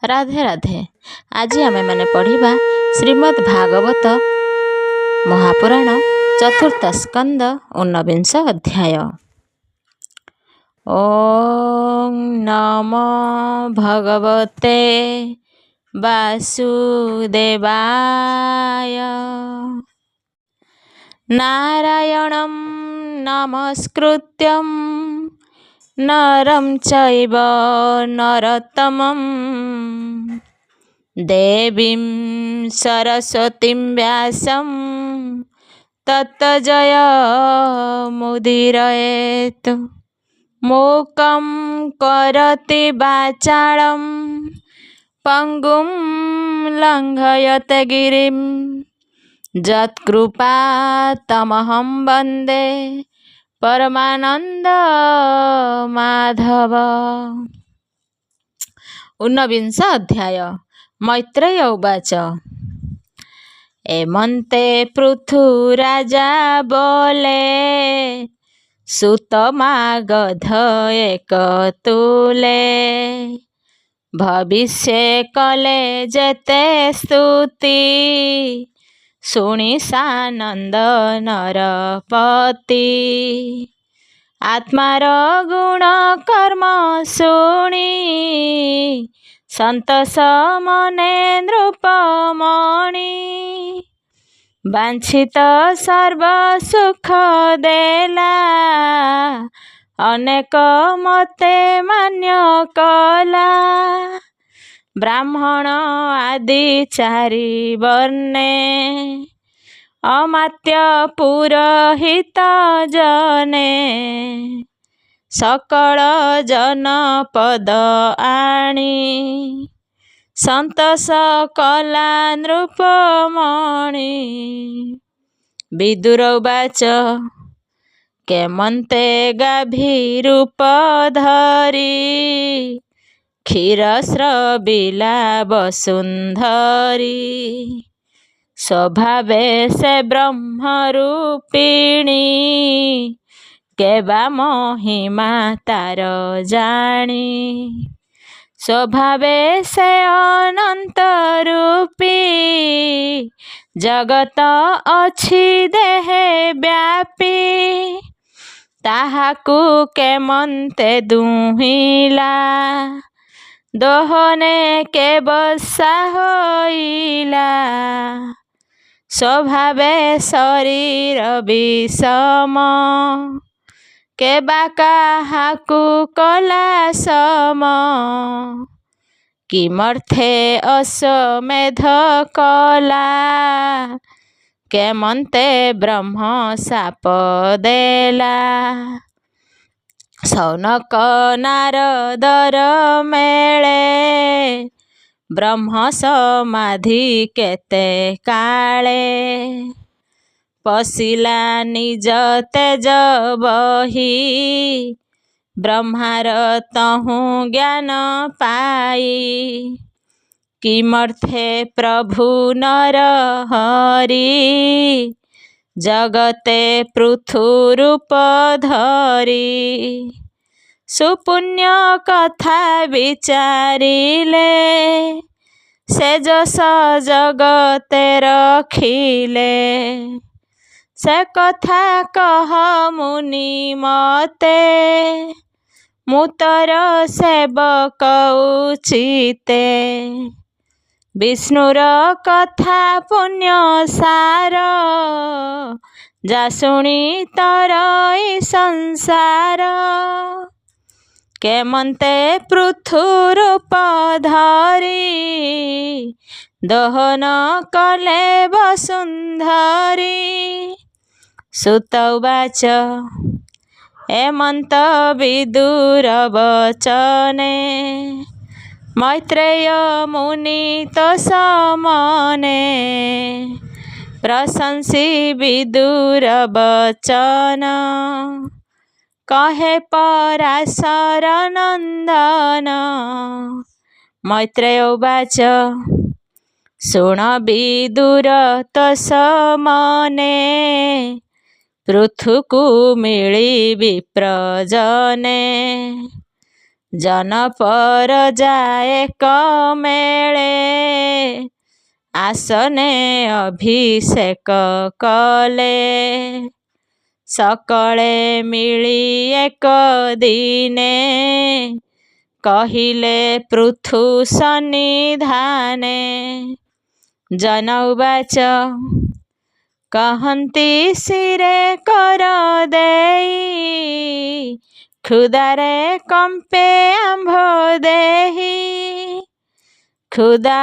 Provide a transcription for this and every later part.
राधे राधे। आज आमे माने पढ़िबा श्रीमद् भागवत महापुराण चतुर्थ स्कंद 19 अध्याय। ओं नमो भगवते वासुदेवाय। नारायणं नमस्कृत्यं नरं चैव नरोत्तमं देवीं सरस्वतीं व्यासं ततो जयमुदीरयेत्। मूकं करोति वाचालं पंगुं लंघयते गिरिं यत्कृपातमहं वन्दे परमानंद माधव। 19 अध्याय। मैत्रेय उवाच एमन्ते पृथुराजा बोले सुतमागध एकतुले भविष्ये कले जेते स्तुति शुणी सानंद नरपति आत्मार गुण कर्म शुणी संतोष मने नृपमणि वांछित सर्व सुख देला अनेक मते मान्य कला ब्राह्मण आदि चारि वर्णे अमात्य पुरोहित जने सकल जनपद आणी संतोष कला नृपमणि। विदुर उवाच केमन्ते गाभीरूप धरी क्षीरस्रविला वसुन्धरी स्वभावे से ब्रह्मरूपिणी केबा महिमा तार जानी स्वभावे से अनंत रूपी जगत अछि देहे व्यापी ताहाकु केमन्ते दुहिला दोहने के बसा होइला स्वभावे शरीर विषम केबा काहाकु कला सम किमर्थे अश्वमेध कला केमन्ते ब्रह्म शाप देला सौनक नारदर मेळे ब्रह्म समाधि केते काले पशिला निज तेज बही ब्रह्मार तहु ज्ञान पाई किमर्थे प्रभु नर हरि जगते पृथु रूप धरी सुपुण्य कथा विचारिले से जस जगते रखिले से कथा कह मुनि मते मुतर सेवक उचिते विष्णुर कथा पुण्य सार जा शुणी तरई संसार केमन्ते पृथु रूप धरी दहन कले वसुन्धरी। सुत उवाच एमन्त विदुर वचने मैत्रेय मुनि तो समने प्रशंसी विदुर वचन कहे पराशर नंदन। मैत्रेय उवाच शुण विदुर तो समने पृथुकु मिली विप्रजने जनपर जाए कमेळे आसने अभिषेक कले सकळे मिली एक दिने कहिले पृथु सन्निधाने जन उवाच कहन्ति शिरे कर देई क्षुधारे कंपे आंभ देहि क्षुधा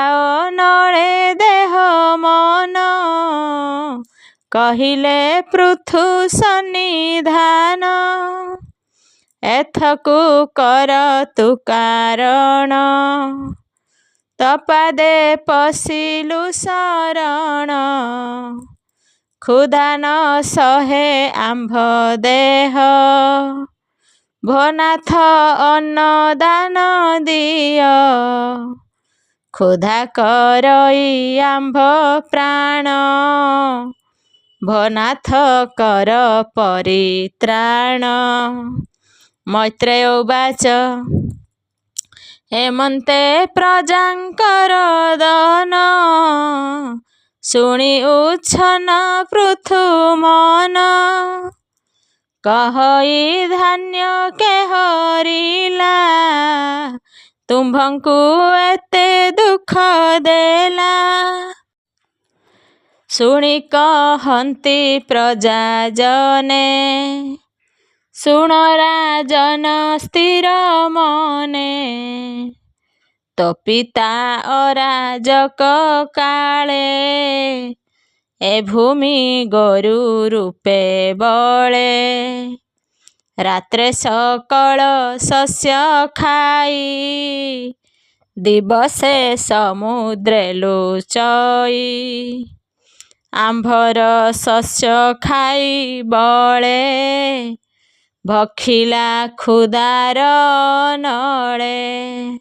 नळे देह मन कहिले पृथु सन्निधान एथकु कर तु कारण तपादे पशिलु शरण क्षुधा न सहे आंभ देह भोनाथ अन्नदान दिय क्षुधा करई आंभ प्राण भोनाथ कर परित्राण मैत्रेय उवाच हेमन्ते प्रजांकर दन शुणी उच्छन पृथु मन कहई धान्य के हरिला तुम्भंकु एते दुख देला शुणी कहन्ति प्रजाजने शुण राजन स्थिर मने तो पिता अराजक काले ए भूमि गोरु रूपे बळे रात्रे सकल शस्य खाई दिवसे समुद्रे लुचई आंभर शस्य खाई बळे भखिला क्षुधार नळे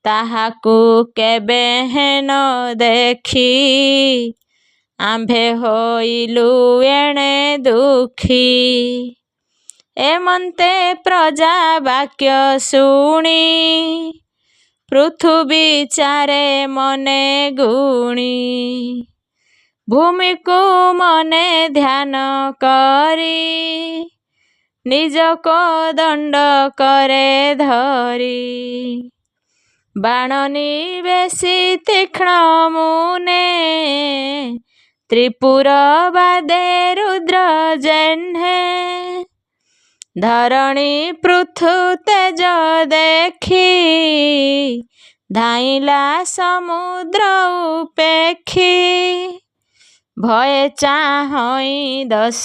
ताहाकु केबे हेन देखी आंभे होइलु एणे दुखी एमन्ते प्रजा वाक्य शुणी पृथ्वी चारे मने गुणी भूमि को मने ध्यान करी निज को दंड करे धरी बाण निवेशी तीक्ष्ण मुने त्रिपुर बादे रुद्र जह्ने धरणी पृथु तेज देखी धाइला समुद्र उपेक्षी भय चाहई दश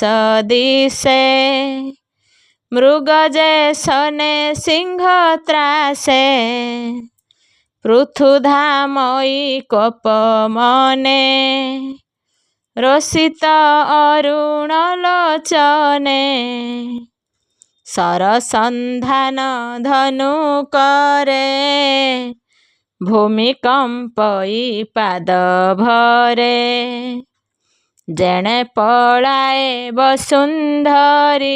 दिशे मृग जे सने सिंह त्रासे पृथु धामई कोप मने रोषित अरुण लोचने सरसंधान धनु करे भूमिकंपई पाद भरे जेणे पलाए वसुंधरी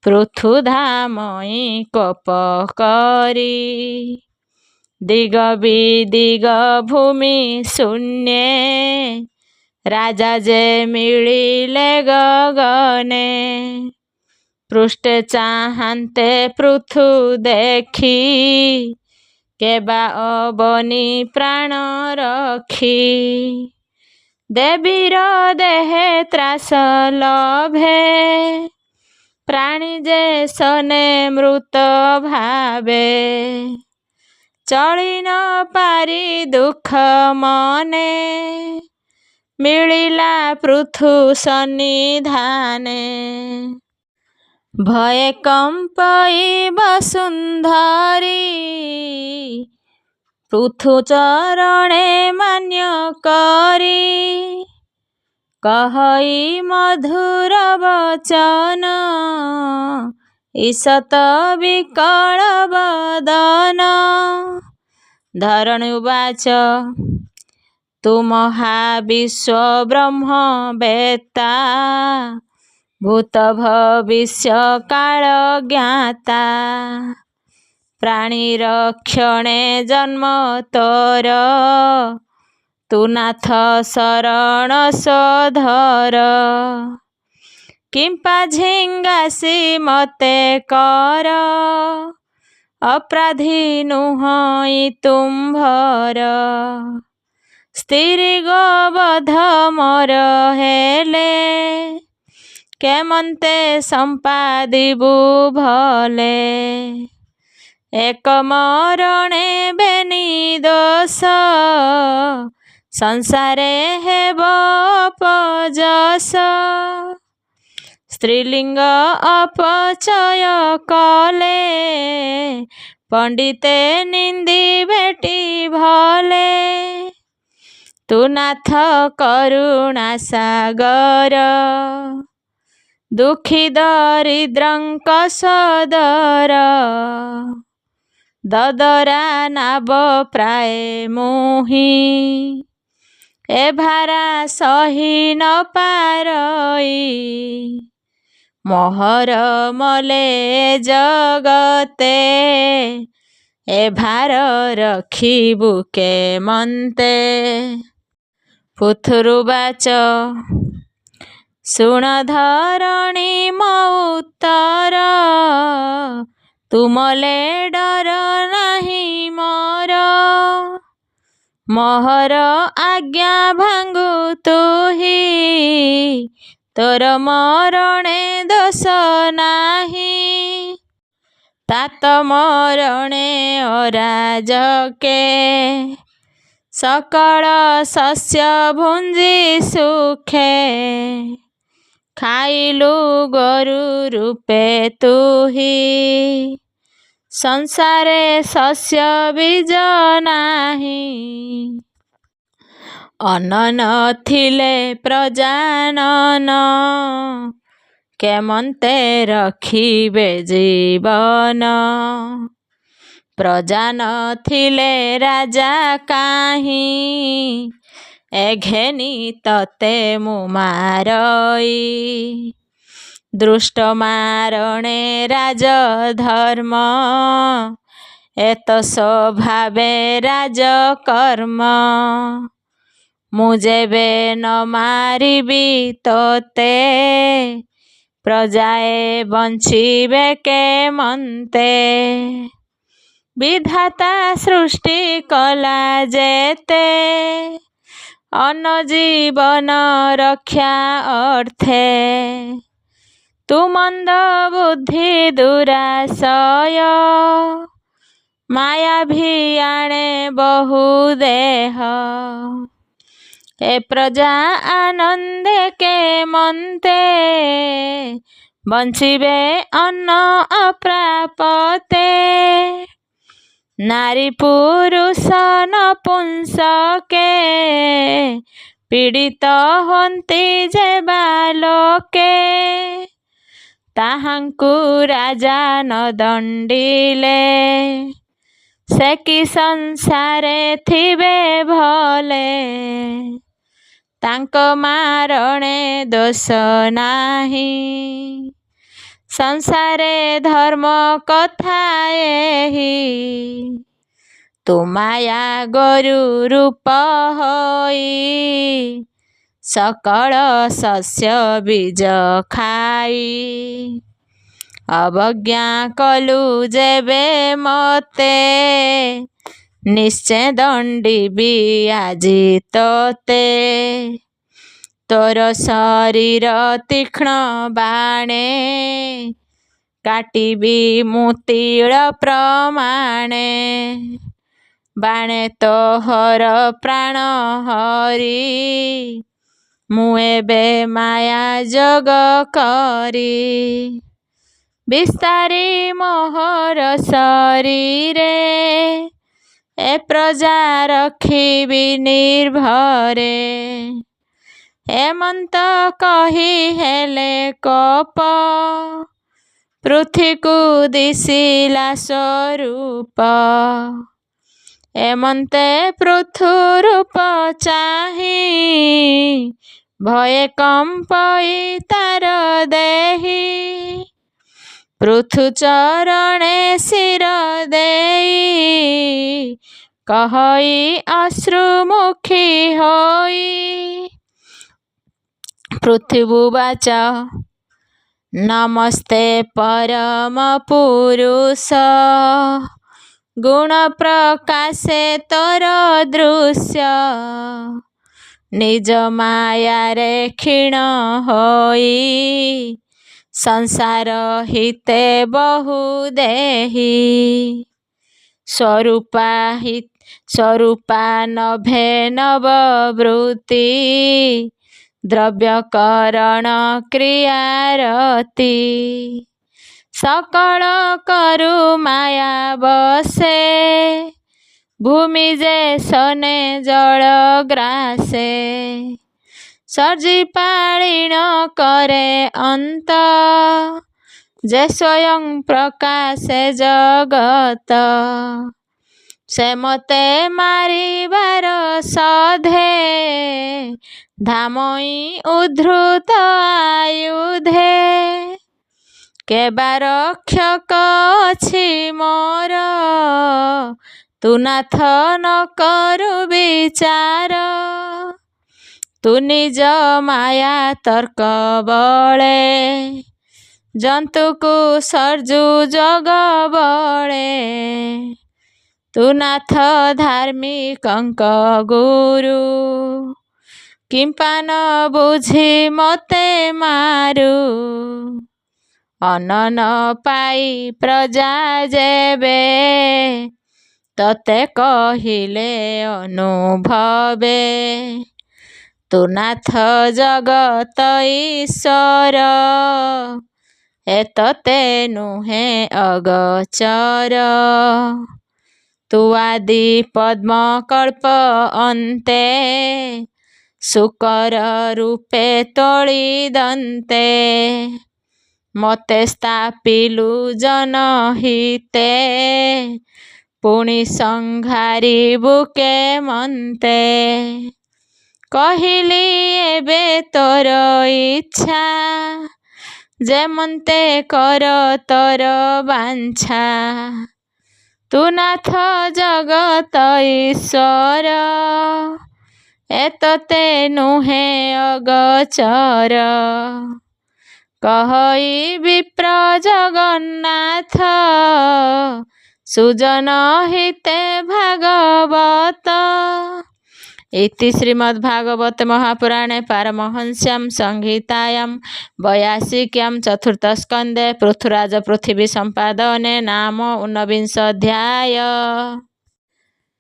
पृथु धामई कोप करी दिग विदिग भूमि शून्ये राजा जे मिलिले गगने पृष्ठे चाहान्ते पृथु देखी केबा अबनी प्राण रखी देवीर देहे त्रास लभे प्राणी जे सने मृत भावे चली न पारी दुख मने मिलिला पृथु सन्निधाने भय कंपई वसुंधरी पृथु चरणे मान्य करी कहई मधुर वचन ईशत विकल वदन धरण उवाच तु महाविश्व ब्रह्म वेत्ता भूत भविष्य काल ज्ञाता ପ୍ରାଣୀ ରକ୍ଷଣେ ଜନ୍ମ ତୋର, ତୁ ନାଥ ଶରଣ ସୋଧର। କିମ୍ପା ଝିଙ୍ଗାସି ମତେ କର, ଅପରାଧୀ ନୁହଁଇ ତୁମ୍ଭର। ସ୍ତ୍ରୀ ଗୋବଧ ମୋର ହେଲେ, କେମନ୍ତେ ସମ୍ପାଦିବୁ ଭଲେ। ଏକ ମରଣେ ବେନି ଦୋଷ, ସଂସାରେ ହେବ ଅପଯଶ। ସ୍ତ୍ରୀଲିଙ୍ଗ ଅପଚୟ କଲେ, ପଣ୍ଡିତେ ନିନ୍ଦି ଭେଟି ଭଲେ। ତୁ ନାଥ କରୁଣା ସାଗର, ଦୁଃଖୀ ଦରିଦ୍ରଙ୍କ ସୋଦର। ଦଦରା ନାବ ପ୍ରାୟ ମୁହିଁ, ଏ ଭାରା ସହି ନ ପାରଇ। ମୋହର ମଲେ ଜଗତେ, ଏ ଭାର ରଖିବୁ କେମନ୍ତେ। ପୃଥୁରୁବାଚ ଶୁଣ ଧରଣୀ ମୋ ଉତ୍ତର, ତୁମଲେ ଡର ନାହିଁ ମୋର। ମୋହର ଆଜ୍ଞା ଭାଙ୍ଗୁ ତୁହି, ତୋର ମରଣେ ଦୋଷ ନାହିଁ। ତାତ ମରଣେ ଅରାଜକେ, ସକଳ ଶସ୍ୟ ଭୁଞ୍ଜି ସୁଖେ। ଖାଇଲୁ ଗୋରୁ ରୂପେ ତୁହି, ସଂସାରେ ଶସ୍ୟ ବୀଜ ନାହିଁ। ଅନ୍ନ ନଥିଲେ ପ୍ରଜାନନ, କେମନ୍ତେ ରଖିବେ ଜୀବନ। ପ୍ରଜା ନଥିଲେ ରାଜା କାହିଁ, ଏ ଘେନି ତତେ ମୁଁ ମାରଇ। ଦୃଷ୍ଟ ମାରଣେ ରାଜଧର୍ମ, ଏତ ସ୍ୱଭାବେ ରାଜକର୍ମ। ମୁଁ ଯେବେ ନ ମାରିବି ତୋତେ, ପ୍ରଜାଏ ବଞ୍ଚିବେ କେମନ୍ତେ। ବିଧାତା ସୃଷ୍ଟି କଲା ଯେତେ, ଅନ୍ନ ଜୀବନ ରକ୍ଷା ଅର୍ଥେ। ତୁ ମନ୍ଦ ବୁଦ୍ଧି ଦୁରାଶୟ, ମାୟା ଭିଆଣେ ବହୁ ଦେହ। ଏ ପ୍ରଜା ଆନନ୍ଦେ କେମନ୍ତେ, ବଞ୍ଚିବେ ଅନ୍ନ ଅପ୍ରାପତେ। ନାରୀ ପୁରୁଷ ନପୁଂସକେ, ପୀଡ଼ିତ ହୁଅନ୍ତି ଯେ ବାଲୋକେ। ତାହାଙ୍କୁ ରାଜା ନ ଦଣ୍ଡିଲେ, ସେ କି ସଂସାରେ ଥିବେ ଭଲେ। ତାଙ୍କ ମାରଣେ ଦୋଷ ନାହିଁ, ସଂସାରେ ଧର୍ମ କଥା ଏହି। ତୁ ମାୟା ଗୋରୁ ରୂପ ହୋଇ, ସକଳ ଶସ୍ୟ ବୀଜ ଖାଇ। ଅବଜ୍ଞା କଲୁ ଯେବେ ମତେ, ନିଶ୍ଚେ ଦଣ୍ଡିବି ଆଜି ତୋତେ। ତୋର ଶରୀର ତୀକ୍ଷ୍ଣ ବାଣେ, କାଟିବି ମୁଁ ତିଳ ପ୍ରମାଣେ। ବାଣେ ତୋହର ପ୍ରାଣ ହରି, ମୁଁ ଏବେ ମାୟା ଯୋଗ କରି। ବିସ୍ତାରି ମୋହର ଶରୀରେ, ଏ ପ୍ରଜା ରଖିବି ନିର୍ଭରେ। ଏମନ୍ତ କହି ହେଲେ କୋପ, ପୃଥ୍ୱୀକୁ ଦିଶିଲା ସ୍ୱରୂପ। ଏମନ୍ତେ ପୃଥୁ ରୂପ ଚାହିଁ, ଭୟେ କମ୍ପଇ ତାର ଦେହି। ପୃଥୁ ଚରଣେ ଶିର ଦେଇ କହଇ ଅଶ୍ରୁମୁଖୀ ହୋଇ। ପୃଥିବୀବାଚ ନମସ୍ତେ ପରମ ପୁରୁଷ ଗୁଣ ପ୍ରକାଶେ ତୋର ଦୃଶ୍ୟ ନିଜ ମାୟାରେ କ୍ଷୀଣ ହୋଇ ସଂସାର ହିତେ ବହୁ ଦେହି ସ୍ୱରୂପା ନଭେ ନବବୃତ୍ତି ଦ୍ରବ୍ୟକରଣ କ୍ରିୟାରତି ସକଳ କରୁ ମାୟା ବସେ ଭୂମି ଯେ ସନେ ଜଳ ଗ୍ରାସେ ସର୍ଜି ପାଳିଣ କରେ ଅନ୍ତ ଯେ ସ୍ୱୟଂ ପ୍ରକାଶେ ଜଗତ ସେ ମତେ ମାରିବାର ସଧେ ଧାମଇ ଉଦ୍ଧୃତ ଆୟୁଧେ କେବା ରକ୍ଷକ ଅଛି ମୋର ତୁ ନାଥ ନ କରୁ ବିଚାର ତୁ ନିଜ ମାୟା ତର୍କ ବଳେ ଜନ୍ତୁକୁ ସର୍ଜୁ ଜଗ ବଳେ ତୁ ନାଥ ଧାର୍ମିକଙ୍କ ଗୁରୁ କିମ୍ପା ନ ବୁଝି ମତେ ମାରୁ ଅନନ ପାଇ ପ୍ରଜା ଯେବେ ତତେ କହିଲେ ଅନୁଭବେ ତୁ ନାଥ ଜଗତ ଈଶ୍ୱର ଏତତେ ନୁହେଁ ଅଗୋଚର ତୁ ଆଦି ପଦ୍ମ କଳ୍ପ ଅନ୍ତେ ଶୂକର ରୂପେ ତୋଳି ଦନ୍ତେ ମତେ ସ୍ଥାପିଲୁ ଜନହିତେ ପୁଣି ସଂହାରିବୁ କେମନ୍ତେ କହିଲି ଏବେ ତୋର ଇଚ୍ଛା ଯେମନ୍ତେ କର ତୋର ବାଞ୍ଛା ତୁ ନାଥ ଜଗତ ଈଶ୍ୱର ଏତତେ ନୁହେଁ ଅଗୋଚର କହଇ ବିପ୍ର ଜଗନ୍ନାଥ ସୁଜନ ହିତେ ଭାଗବତ ଇତି ଶ୍ରୀମଦ୍ଭାଗବତେ ମହାପୁରାଣେ ପାରମହଂସ୍ୟାଂ ସଂହିତାୟାଂ 82କ୍ୟାଂ ଚତୁର୍ଥସ୍କନ୍ଧେ ପୃଥୁରାଜ ପୃଥିବୀ ସମ୍ପାଦନେ ନାମ ଊନବିଂଶ ଅଧ୍ୟାୟ।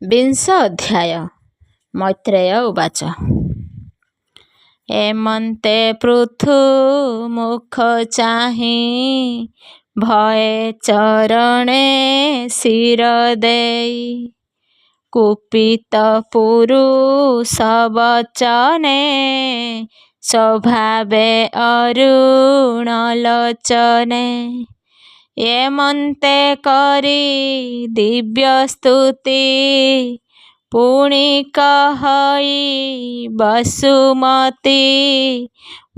ବିଂଶ ଅଧ୍ୟାୟ ମୈତ୍ରେୟ ଉବାଚ ଏମନ୍ତେ ପୃଥୁ ମୁଖ ଚାହିଁ ଭୟେ ଚରଣେ ଶିର ଦେଇ କୁପିତ ପୁରୁଷ ବଚନେ ସ୍ୱଭାବେ ଅରୁଣ ଲୋଚନେ ଏମନ୍ତେ କରି ଦିବ୍ୟ ସ୍ତୁତି ପୁଣି କହଇ ବସୁମତୀ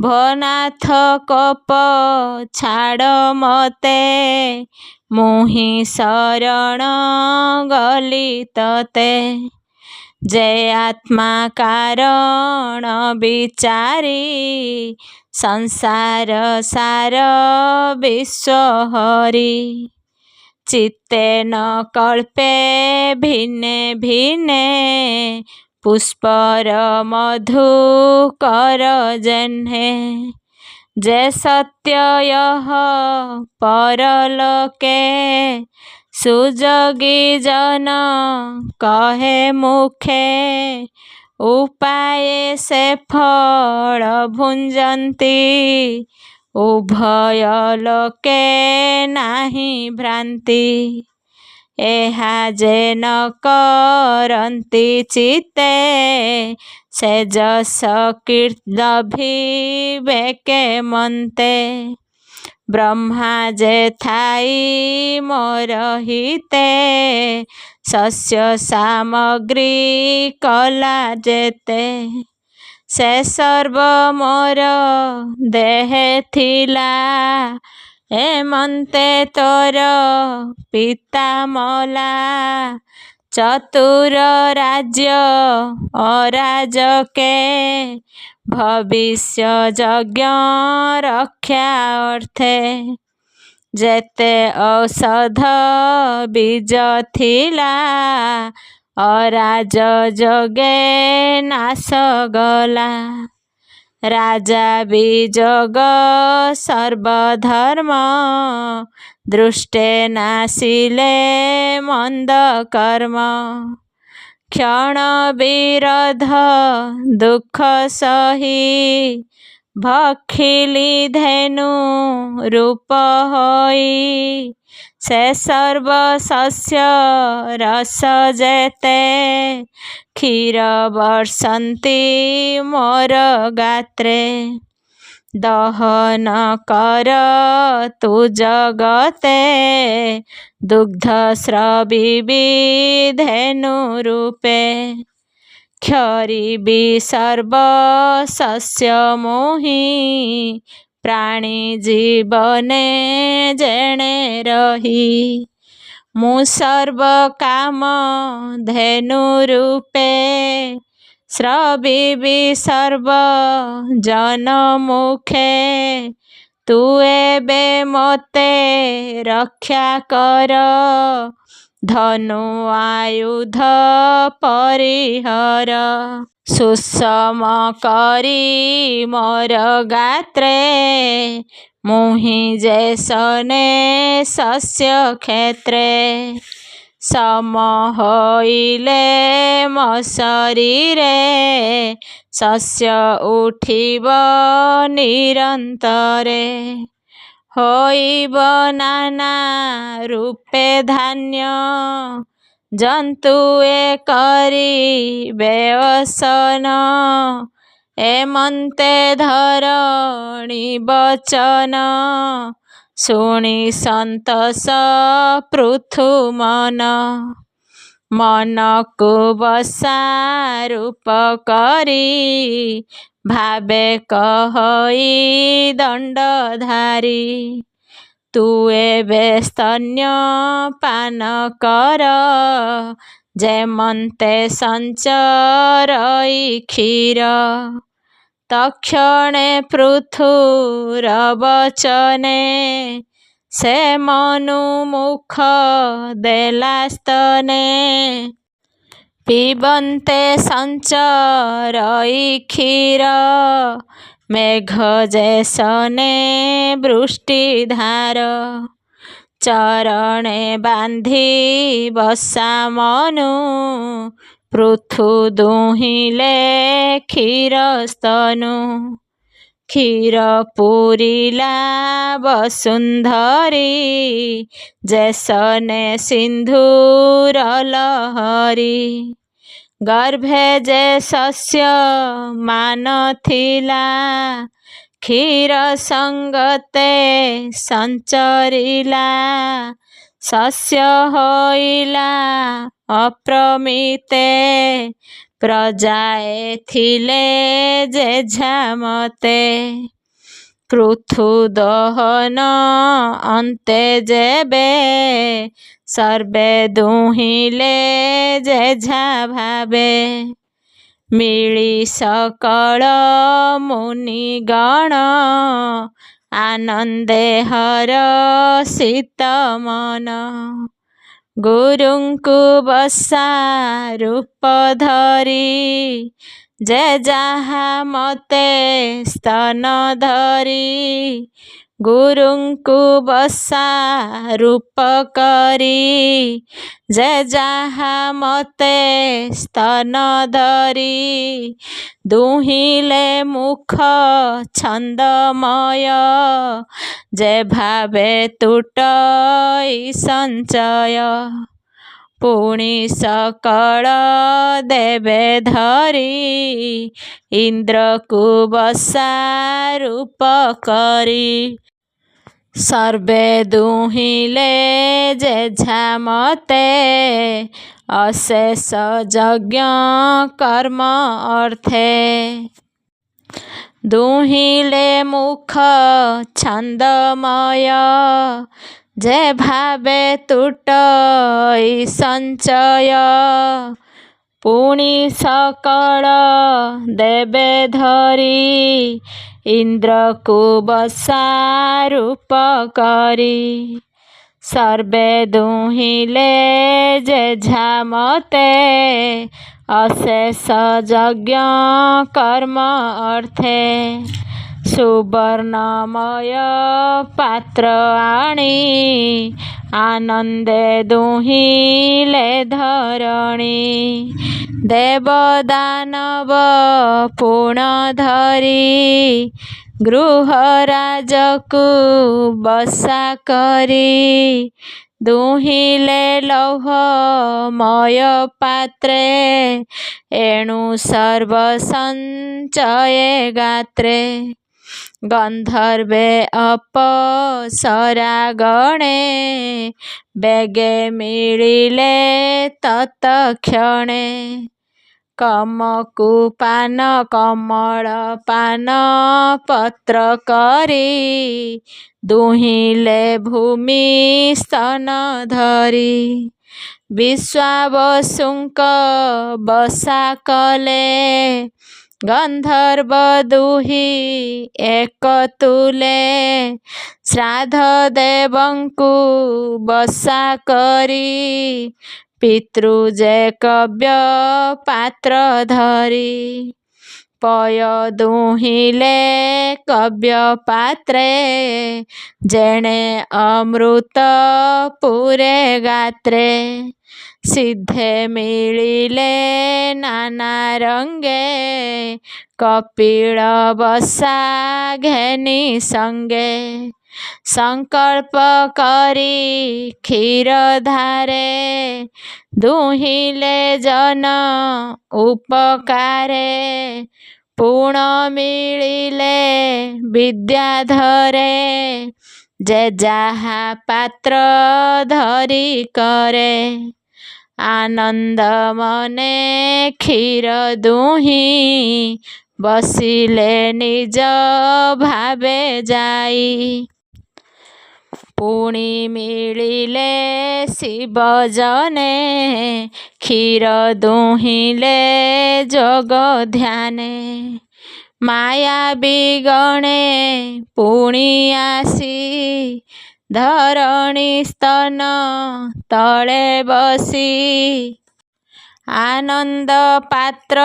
ଭୋ ନାଥ କୋପ ଛାଡ଼ ମତେ ମୁହିଁ ଶରଣ ଗଲି ତତେ ଯେ ଆତ୍ମା କାରଣ ବିଚାରି ସଂସାର ସାର ବିଶ୍ୱହରି ଚିତ୍ତେ ନ କଳ୍ପେ ଭିନେ ଭିନେ ପୁଷ୍ପର ମଧୁ କର ଜହ୍ନେ ଯେ ସତ୍ୟୟଃ ପରଲୋକେ ସୁଯୋଗୀ ଜନ କହେ ମୁଖେ ଉପାୟେ ସେ ଫଳ ଭୁଞ୍ଜନ୍ତି ଉଭୟ ଲୋକେ ନାହିଁ ଭ୍ରାନ୍ତି ଏହା ଯେ ନ କରନ୍ତି ଚିତ୍ତେ ସେ ଯଶ କୀର୍ତ୍ତିଲଭିବେ କେମନ୍ତେ ବ୍ରହ୍ମା ଯେ ଥାଇ ମୋର ହିତେ ଶସ୍ୟ ସାମଗ୍ରୀ କଲା ଯେତେ ସେ ସର୍ବ ମୋର ଦେହେ ଥିଲା ଏମନ୍ତେ ତୋର ପିତା ମଲା, ଚତୁର ରାଜ୍ୟ ଅରାଜକେ, ଭବିଷ୍ୟ ଯଜ୍ଞ ରକ୍ଷା ଅର୍ଥେ। ଯେତେ ଔଷଧ ବୀଜ ଥିଲା, ଅରାଜ ଯୋଗେ ନାଶ ଗଲା। ରାଜା ବିଯୋଗ ସର୍ବଧର୍ମ, ଦୃଷ୍ଟେ ନାଶିଲେ ମନ୍ଦ କର୍ମ। କ୍ଷଣ ବିରୋଧ ଦୁଃଖ ସହି, ଭଖିଲି ଧେନୁ ରୂପ ହୋଇ। ସେ ସର୍ବ ଶସ୍ୟ ରସ ଯେତେ, କ୍ଷୀର ବର୍ଷନ୍ତି ମୋର ଗାତ୍ରେ। ଦହନ କର ତୁ ଜଗତେ, ଦୁଗ୍ଧ ସ୍ରବିବି ଧେନୁ ରୂପେ। କ୍ଷରିବି ସର୍ବ ଶସ୍ୟ ମୁହିଁ, ପ୍ରାଣୀ ଜୀବନେ ଯେଣେ ରହି। ମୁଁ ସର୍ବ କାମ ଧେନୁ ରୂପେ, ସ୍ରବିବି ସର୍ବ ଜନ ମୁଖେ। ତୁ ଏବେ ମୋତେ ରକ୍ଷା କର, ଧନୁ ଆୟୁଧ ପରିହର। ସୁଷମ କରି ମୋର ଗାତ୍ରେ, ମୁହିଁ ଯେ ଶନେ ଶସ୍ୟ କ୍ଷେତ୍ରେ। ସମ ହୋଇଲେ ମୋ ଶରୀରେ, ଶସ୍ୟ ଉଠିବ ନିରନ୍ତରେ। ହୋଇବ ନାନା ରୂପେ ଧାନ୍ୟ, ଜନ୍ତୁ ଏ କରିବେ ଅସନ। ଏମନ୍ତେ ଧରଣୀ ବଚନ, ଶୁଣି ସନ୍ତୋଷ ପୃଥୁ ମନ। ମନକୁ ବସା ରୂପ କରି, ଭାବେ କହଇ ଦଣ୍ଡଧାରୀ। ତୁ ଏବେ ସ୍ତନ୍ୟ ପାନ କର, ଯେମନ୍ତେ ସଞ୍ଚରଇ କ୍ଷୀର। ତକ୍ଷଣେ ପୃଥୁର ବଚନେ, ସେ ମନୁ ମୁଖ ଦେଲା ସ୍ତନେ। ପିବନ୍ତେ ସଞ୍ଚରଇ କ୍ଷୀର, ମେଘ ଯେ ଶନେ ବୃଷ୍ଟି ଧାର। ଚରଣେ ବାନ୍ଧି ବସା ମନୁ, ପୃଥୁ ଦୁହିଁଲେ କ୍ଷୀର ସ୍ତନୁ। କ୍ଷୀର ପୂରିଲା ବସୁନ୍ଧରୀ, ଯେ ଶନେ ସିନ୍ଧୁର ଲହରୀ। ଗର୍ଭେ ଯେ ଶସ୍ୟ ମାନ ଥିଲା, କ୍ଷୀର ସଙ୍ଗତେ ସଞ୍ଚରିଲା। ଶସ୍ୟ ହୋଇଲା ଅପ୍ରମିତେ, ପ୍ରଜାଏ ଥିଲେ ଯେଝା ମତେ। ପୃଥୁ ଦହନ ଅନ୍ତେ ଯେବେ, ସର୍ବେ ଦୁହିଁଲେ ଯେଝା ଭାବେ। ମିଳି ସକଳ ମୁନିଗଣ, ଆନନ୍ଦେ ହରଷିତ ମନ। ଗୁରୁଙ୍କୁ ବସା ରୂପ ଧରି, ଯେ ଯାହା ମତେ ସ୍ତନ ଧରି। ଗୁରୁଙ୍କୁ ବସା ରୂପ କରି, ଯେ ଯାହା ମତେ ସ୍ତନ ଧରି। ଦୁହିଁଲେ ମୁଖ ଛନ୍ଦମୟ, ଯେ ଭାବେ ତୁଟଇ ସଞ୍ଚୟ। ପୁଣି ସକଳ ଦେବେ ଧରି, ଇନ୍ଦ୍ରକୁ ବସା ରୂପ କରି। ସର୍ବେ ଦୁହିଁଲେ ଯେଝା ମତେ, ଅଶେଷ ଯଜ୍ଞ କର୍ମ ଅର୍ଥେ। ଦୁହିଁଲେ ମୁଖ ଛନ୍ଦମୟ, ଯେ ଭାବେ ତୁଟ ସଞ୍ଚୟ। ପୁଣି ସକଳ ଦେବେ ଧରି, ଇନ୍ଦ୍ରକୁ ବସା ରୂପ କରି। ସର୍ବେ ଦୁହିଁଲେ ଯେଝା ମତେ, ଅଶେଷ ଯଜ୍ଞ କର୍ମ ଅର୍ଥେ। ସୁବର୍ଣ୍ଣମୟ ପାତ୍ର ଆଣି, ଆନନ୍ଦେ ଦୁହିଁଲେ ଧରଣୀ। ଦେବ ଦାନବ ପୁଣ ଧରି, ଗୃହରାଜକୁ ବସା କରି। ଦୁହିଁଲେ ଲୌହମୟ ପାତ୍ରେ, ଏଣୁ ସର୍ବ ସଞ୍ଚୟେ ଗାତ୍ରେ। ଗନ୍ଧର୍ବେ ଅପ୍ସରା ଗଣେ, ବେଗେ ମିଳିଲେ ତତ୍କ୍ଷଣେ। କମକୁପାନ କମଳ ପାନ ପତ୍ର କରି, ଦୁହିଁଲେ ଭୂମି ସ୍ତନ ଧରି। ବିଶ୍ୱାବସୁଙ୍କ ବସା କଲେ, ଗନ୍ଧର୍ବ ଦୁହି ଏକତୁଲେ। ଶ୍ରାଦ୍ଧ ଦେବଙ୍କୁ ବସା କରି, ପିତୃ ଯେ କବ୍ୟ ପାତ୍ର ଧରି। ପୟ ଦୁହିଁଲେ କବ୍ୟ ପାତ୍ରେ, ଯେଣେ ଅମୃତ ପୂରେ ଗାତ୍ରେ। ସିଧେ ମିଳିଲେ ନାନା ରଙ୍ଗେ, କପିଳ ବସା ଘେନି ସଙ୍ଗେ। ସଂକଳ୍ପ କରି କ୍ଷୀରଧାରେ, ଦୁହିଁଲେ ଜନ ଉପକାରେ। ପୁଣ ମିଳିଲେ ବିଦ୍ୟାଧରେ, ଯେ ଯାହା ପାତ୍ର ଧରି କରେ। ଆନନ୍ଦ ମନେ କ୍ଷୀର ଦୁହିଁ, ବସିଲେ ନିଜ ଭାବେ ଯାଇ। ପୁଣି ମିଳିଲେ ଶିବ ଜନେ, କ୍ଷୀର ଦୁହିଁଲେ ଯୋଗ ଧ୍ୟାନେ। ମାୟାବୀ ଗଣେ ପୁଣି ଆସି, ଧରଣୀ ସ୍ତନ ତଳେ ବସି। ଆନନ୍ଦ ପାତ୍ର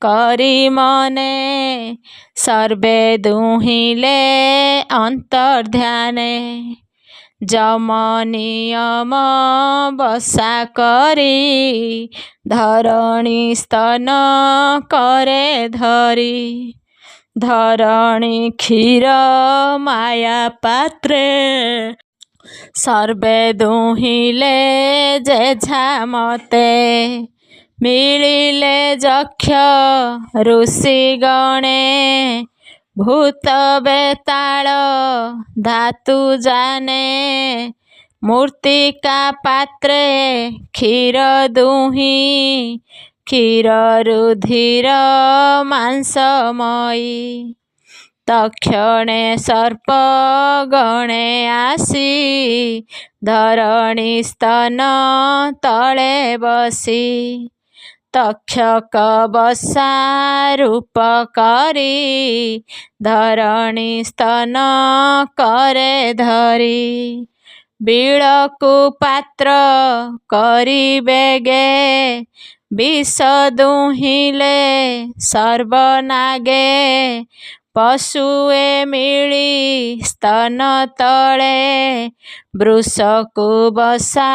କରି ମନେ, ସର୍ବେ ଦୁହିଁଲେ ଅନ୍ତର୍ଧ୍ୟାନେ। ଯମ ନିୟମ ବସା କରି, ଧରଣୀ ସ୍ତନ କରେ ଧରି। ଧରଣୀ କ୍ଷୀର ମାୟା ପାତ୍ରେ, ସର୍ବେ ଦୁହିଁଲେ ଯେଝା ମତେ। ମିଳିଲେ ଯକ୍ଷ ଋଷି ଗଣେ, ଭୂତ ବେତାଳ ଧାତୁ ଜାନେ। ମୃତ୍ତିକା ପାତ୍ରେ କ୍ଷୀର ଦୁହିଁ, କ୍ଷୀର ରୁଧିର ମାଂସମୟୀ। ତକ୍ଷଣେ ସର୍ପ ଗଣେ ଆସି, ଧରଣୀ ସ୍ତନ ତଳେ ବସି। ତକ୍ଷକ ବସା ରୂପ କରି, ଧରଣୀ ସ୍ତନ କରେ ଧରି। ବିଳକୁ ପାତ୍ର କରି ବେଗେ, ବିଷ ଦୁହିଁଲେ ସର୍ବନାଗେ। ପଶୁଏ ମିଳି ସ୍ତନ ତଳେ, ବୃଷକୁ ବସା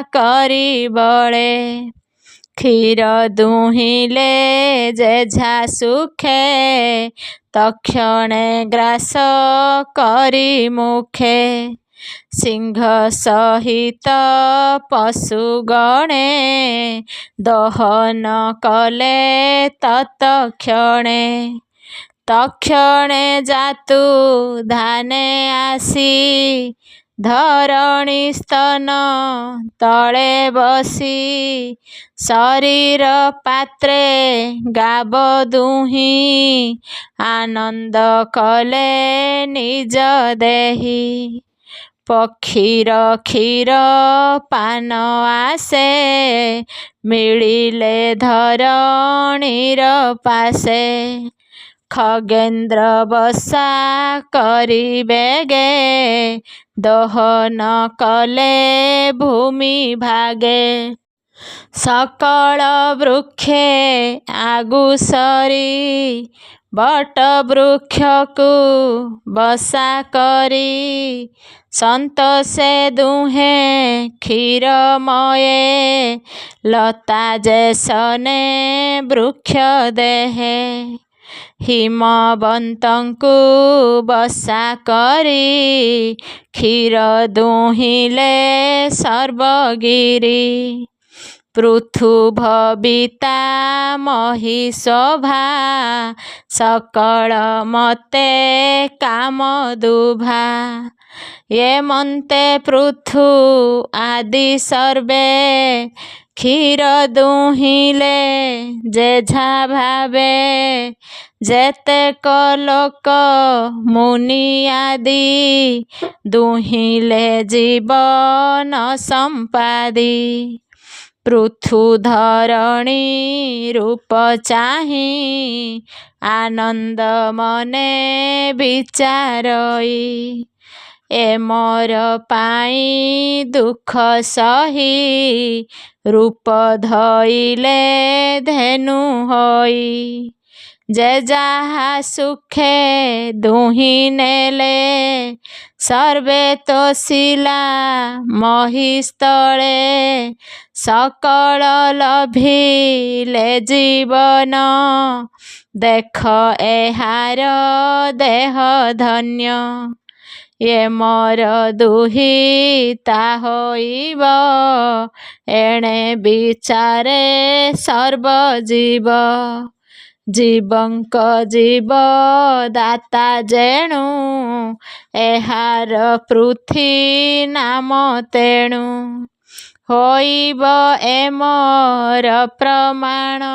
କରି ବଳେ। କ୍ଷୀର ଦୁହିଁଲେ ଯେଝା ସୁଖେ, ତକ୍ଷଣେ ଗ୍ରାସ କରି ମୁଖେ। ସିଂହ ସହିତ ପଶୁ ଗଣେ, ଦହନ କଲେ ତତ୍କ୍ଷଣେ। ତକ୍ଷଣେ ଜାତୁ ଧାନେ ଆସି, ଧରଣୀ ସ୍ତନ ତଳେ ବସି ଶରୀର ପାତ୍ରେ ଗାବ ଦୁହିଁ ଆନନ୍ଦ କଲେ ନିଜ ଦେହି। ପକ୍ଷୀର କ୍ଷୀର ପାନ ଆସେ ମିଳିଲେ ଧରଣୀର ପାଶେ। ଖଗେନ୍ଦ୍ର ବସା କରି ବେଗେ ଦୋହନ କଲେ ଭୂମି ଭାଗେ। ସକଳ ବୃକ୍ଷେ ଆଗୁସରି ବଟ ବୃକ୍ଷକୁ ବସା କରି ସନ୍ତୋଷେ ଦୁହେଁ କ୍ଷୀରମୟେ ଲତା ଯେସନେ ବୃକ୍ଷ ଦେହେ। ହିମବନ୍ତଙ୍କୁ ବସା କରି କ୍ଷୀର ଦୁହିଁଲେ ସର୍ବଗିରି। ପୃଥୁଭବିତା ମହୀଶୋଭା ସକଳ ମତେ କାମଦୁଭା। ଏମନ୍ତେ ପୃଥୁ ଆଦି ସର୍ବେ କ୍ଷୀର ଦୁହିଁଲେ ଯେଝା ଭାବେ। ଯେତେକ ଲୋକ ମୁନି ଆଦି ଦୁହିଁଲେ ଜୀବନ ସମ୍ପାଦି। ପୃଥୁ ଧରଣୀ ରୂପ ଚାହିଁ ଆନନ୍ଦ ମନେ ବିଚାରଇ। ଏ ମୋର ପାଇଁ ଦୁଃଖ ସହି ରୂପ ଧଇଲେ ଧେନୁ ହୋଇ। ଯେ ଯାହା ସୁଖେ ଦୁହିଁ ନେଲେ ସର୍ବେ ତୋଷିଲା ମହୀସ୍ଥଳେ। ସକଳ ଲଭିଲେ ଜୀବନ ଦେଖ ଏହାର ଦେହ ଧନ୍ୟ। ଏ ମୋର ଦୁହିତା ହୋଇବ ଏଣେ ବିଚାରେ ସର୍ବଜୀବ। ଜୀବଙ୍କ ଜୀବ ଦାତା ଯେଣୁ ଏହାର ପୃଥି ନାମ ତେଣୁ। ହୋଇବ ଏ ମୋର ପ୍ରମାଣ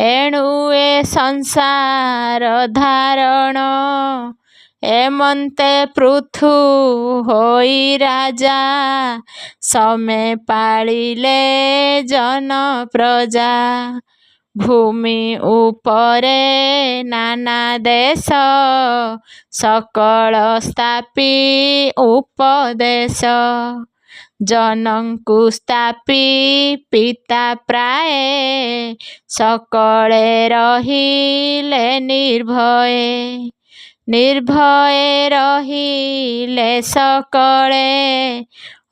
ଏଣୁ ଏ ସଂସାର ଧାରଣ। ଏମନ୍ତେ ପୃଥୁ ହୋଇ ରାଜା ସମେ ପାଳିଲେ ଜନ ପ୍ରଜା। ଭୂମି ଉପରେ ନାନା ଦେଶ ସକଳ ସ୍ଥାପି ଉପଦେଶ। ଜନଙ୍କୁ ସ୍ଥାପି ପିତା ପ୍ରାଏ ସକଳେ ରହିଲେ ନିର୍ଭୟେ। ନିର୍ଭୟେ ରହିଲେ ସକଳେ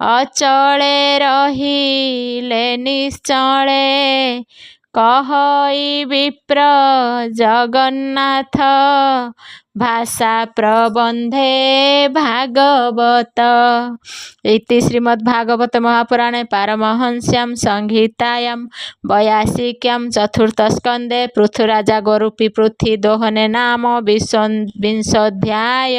ଅଚଳେ ରହିଲେ ନିଶ୍ଚଳେ। କହଇ ବିପ୍ର ଜଗନ୍ନାଥ ଭାଷା ପ୍ରବନ୍ଧେ ଭାଗବତ। ଇତି ଶ୍ରୀମଦ୍ଭାଗବତ ମହାପୁରାଣେ ପାରମହଂସ୍ୟାଂ ସଂହିତାୟାଂ 82କ୍ୟାଂ ଚତୁର୍ଥ ସ୍କନ୍ଧେ ପୃଥୁରାଜା ଗୋରୂପୀ ପୃଥ୍ୱୀ ଦୋହନେ ନାମ 20ଧ୍ୟାୟ।